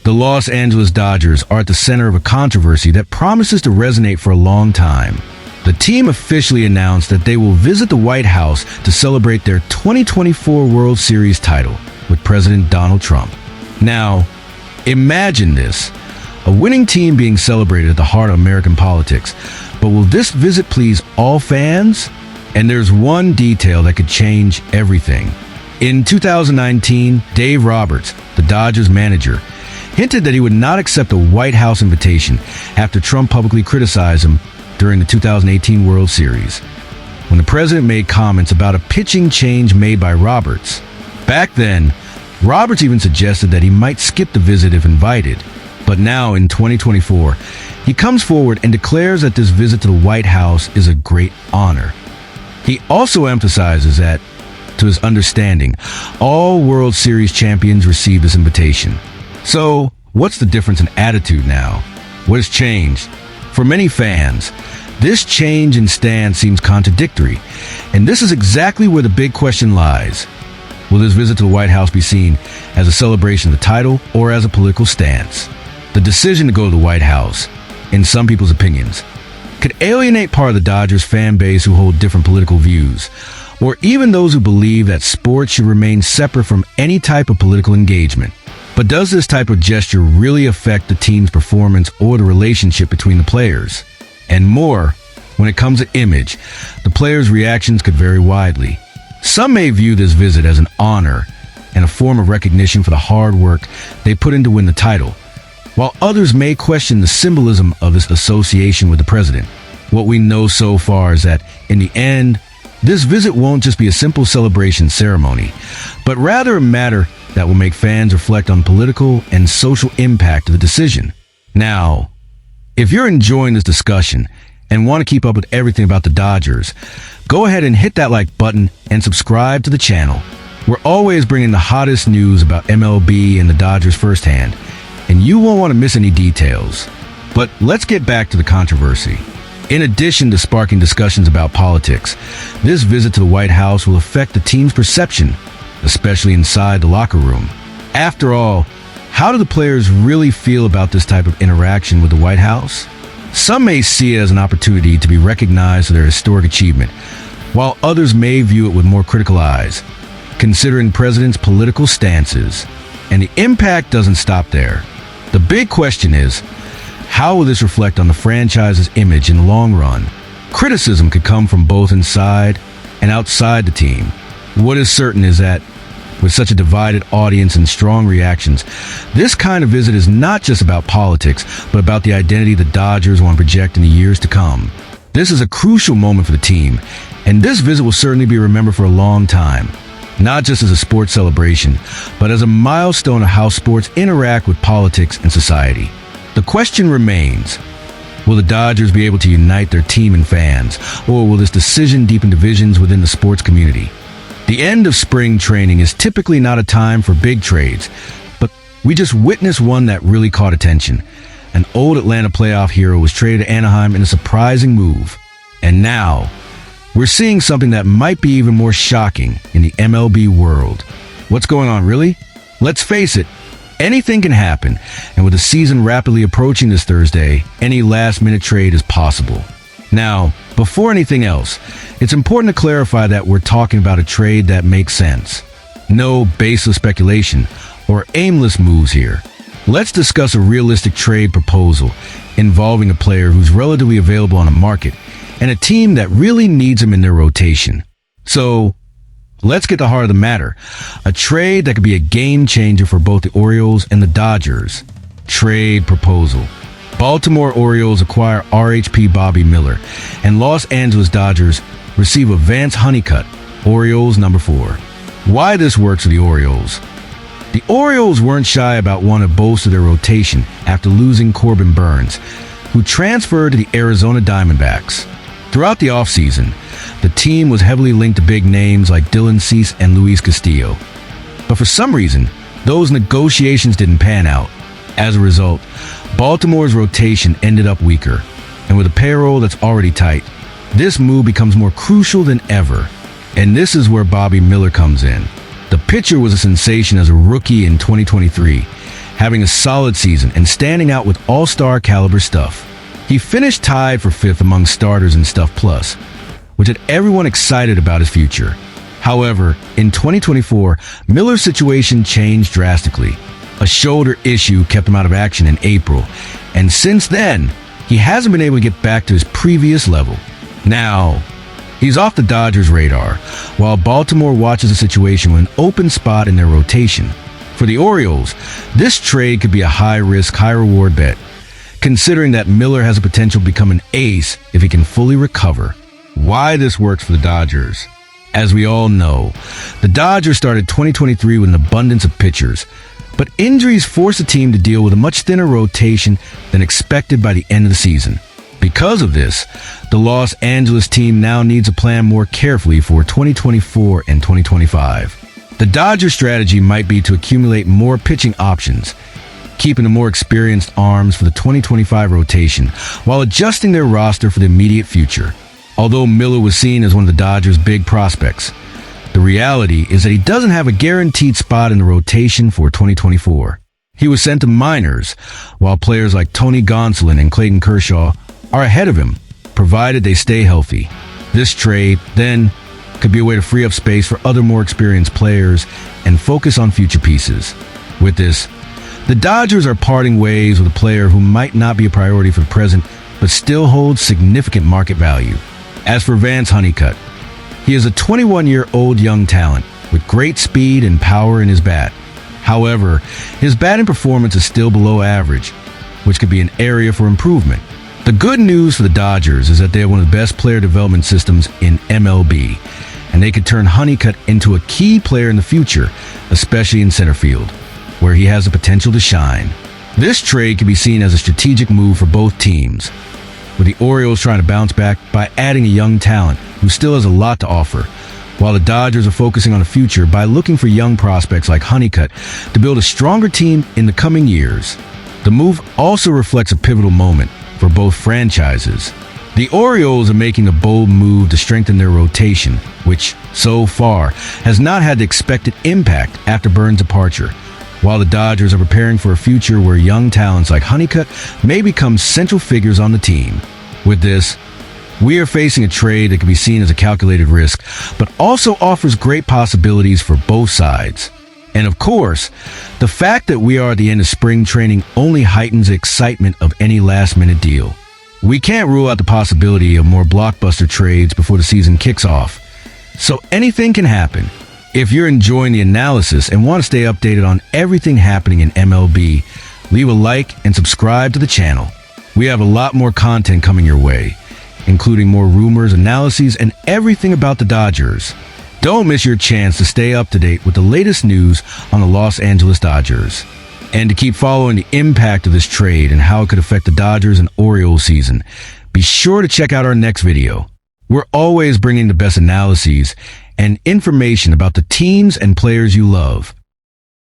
The Los Angeles Dodgers are at the center of a controversy that promises to resonate for a long time. The team officially announced that they will visit the White House to celebrate their 2024 World Series title with President Donald Trump. Now, imagine this, a winning team being celebrated at the heart of American politics. But will this visit please all fans? And there's one detail that could change everything. In 2019, Dave Roberts, the Dodgers manager, hinted that he would not accept a White House invitation after Trump publicly criticized him during the 2018 World Series, when the president made comments about a pitching change made by Roberts. Back then, Roberts even suggested that he might skip the visit if invited. But now, in 2024, he comes forward and declares that this visit to the White House is a great honor. He also emphasizes that, to his understanding, all World Series champions receive this invitation. So, what's the difference in attitude now? What has changed? For many fans, this change in stance seems contradictory, and this is exactly where the big question lies. Will this visit to the White House be seen as a celebration of the title or as a political stance? The decision to go to the White House, in some people's opinions, could alienate part of the Dodgers fan base who hold different political views, or even those who believe that sports should remain separate from any type of political engagement. But does this type of gesture really affect the team's performance or the relationship between the players? And more, when it comes to image, the players' reactions could vary widely. Some may view this visit as an honor and a form of recognition for the hard work they put in to win the title, while others may question the symbolism of this association with the president. What we know so far is that, in the end, this visit won't just be a simple celebration ceremony, but rather a matter that will make fans reflect on political and social impact of the decision. Now, if you're enjoying this discussion and want to keep up with everything about the Dodgers, go ahead and hit that like button and subscribe to the channel. We're always bringing the hottest news about MLB and the Dodgers firsthand, and you won't want to miss any details. But let's get back to the controversy. In addition to sparking discussions about politics, this visit to the White House will affect the team's perception, especially inside the locker room. After all, how do the players really feel about this type of interaction with the White House? Some may see it as an opportunity to be recognized for their historic achievement, while others may view it with more critical eyes, considering the president's political stances. And the impact doesn't stop there. The big question is, how will this reflect on the franchise's image in the long run? Criticism could come from both inside and outside the team. What is certain is that, with such a divided audience and strong reactions, this kind of visit is not just about politics, but about the identity the Dodgers want to project in the years to come. This is a crucial moment for the team, and this visit will certainly be remembered for a long time. Not just as a sports celebration, but as a milestone of how sports interact with politics and society. The question remains, will the Dodgers be able to unite their team and fans, or will this decision deepen divisions within the sports community? The end of spring training is typically not a time for big trades, but we just witnessed one that really caught attention. An old Atlanta playoff hero was traded to Anaheim in a surprising move. And now, we're seeing something that might be even more shocking in the MLB world. What's going on, really? Let's face it, anything can happen, and with the season rapidly approaching this Thursday, any last-minute trade is possible. Now, before anything else, it's important to clarify that we're talking about a trade that makes sense. No baseless speculation or aimless moves here. Let's discuss a realistic trade proposal involving a player who's relatively available on the market and a team that really needs him in their rotation. So, let's get to the heart of the matter. A trade that could be a game changer for both the Orioles and the Dodgers. Trade proposal. Baltimore Orioles acquire RHP Bobby Miller, and Los Angeles Dodgers receive a Vance Honeycutt, Orioles number 4. Why this works for the Orioles? The Orioles weren't shy about wanting to bolster their rotation after losing Corbin Burns, who transferred to the Arizona Diamondbacks. Throughout the offseason, the team was heavily linked to big names like Dylan Cease and Luis Castillo. But for some reason, those negotiations didn't pan out. As a result, Baltimore's rotation ended up weaker, and with a payroll that's already tight, this move becomes more crucial than ever. And this is where Bobby Miller comes in. The pitcher was a sensation as a rookie in 2023, having a solid season and standing out with all-star caliber stuff. He finished tied for 5th among starters in Stuff Plus, which had everyone excited about his future. However, in 2024, Miller's situation changed drastically. A shoulder issue kept him out of action in April, and since then, he hasn't been able to get back to his previous level. Now, he's off the Dodgers' radar, while Baltimore watches the situation with an open spot in their rotation. For the Orioles, this trade could be a high-risk, high-reward bet, considering that Miller has the potential to become an ace if he can fully recover. Why this works for the Dodgers? As we all know, the Dodgers started 2023 with an abundance of pitchers, but injuries forced the team to deal with a much thinner rotation than expected by the end of the season. Because of this, the Los Angeles team now needs to plan more carefully for 2024 and 2025. The Dodgers' strategy might be to accumulate more pitching options, keeping the more experienced arms for the 2025 rotation, while adjusting their roster for the immediate future. Although Miller was seen as one of the Dodgers' big prospects, the reality is that he doesn't have a guaranteed spot in the rotation for 2024. He was sent to minors, while players like Tony Gonsolin and Clayton Kershaw are ahead of him, provided they stay healthy. This trade, then, could be a way to free up space for other more experienced players and focus on future pieces. With this, the Dodgers are parting ways with a player who might not be a priority for the present, but still holds significant market value. As for Vance Honeycutt, he is a 21-year-old young talent with great speed and power in his bat. However, his batting performance is still below average, which could be an area for improvement. The good news for the Dodgers is that they have one of the best player development systems in MLB, and they could turn Honeycutt into a key player in the future, especially in center field, where he has the potential to shine. This trade can be seen as a strategic move for both teams, with the Orioles trying to bounce back by adding a young talent who still has a lot to offer, while the Dodgers are focusing on the future by looking for young prospects like Honeycutt to build a stronger team in the coming years. The move also reflects a pivotal moment for both franchises. The Orioles are making a bold move to strengthen their rotation, which, so far, has not had the expected impact after Burns' departure, while the Dodgers are preparing for a future where young talents like Honeycutt may become central figures on the team. With this, we are facing a trade that can be seen as a calculated risk, but also offers great possibilities for both sides. And of course, the fact that we are at the end of spring training only heightens the excitement of any last-minute deal. We can't rule out the possibility of more blockbuster trades before the season kicks off, so anything can happen. If you're enjoying the analysis and want to stay updated on everything happening in MLB, leave a like and subscribe to the channel. We have a lot more content coming your way, including more rumors, analyses, and everything about the Dodgers. Don't miss your chance to stay up to date with the latest news on the Los Angeles Dodgers. And to keep following the impact of this trade and how it could affect the Dodgers and Orioles season, be sure to check out our next video. We're always bringing the best analyses and information about the teams and players you love.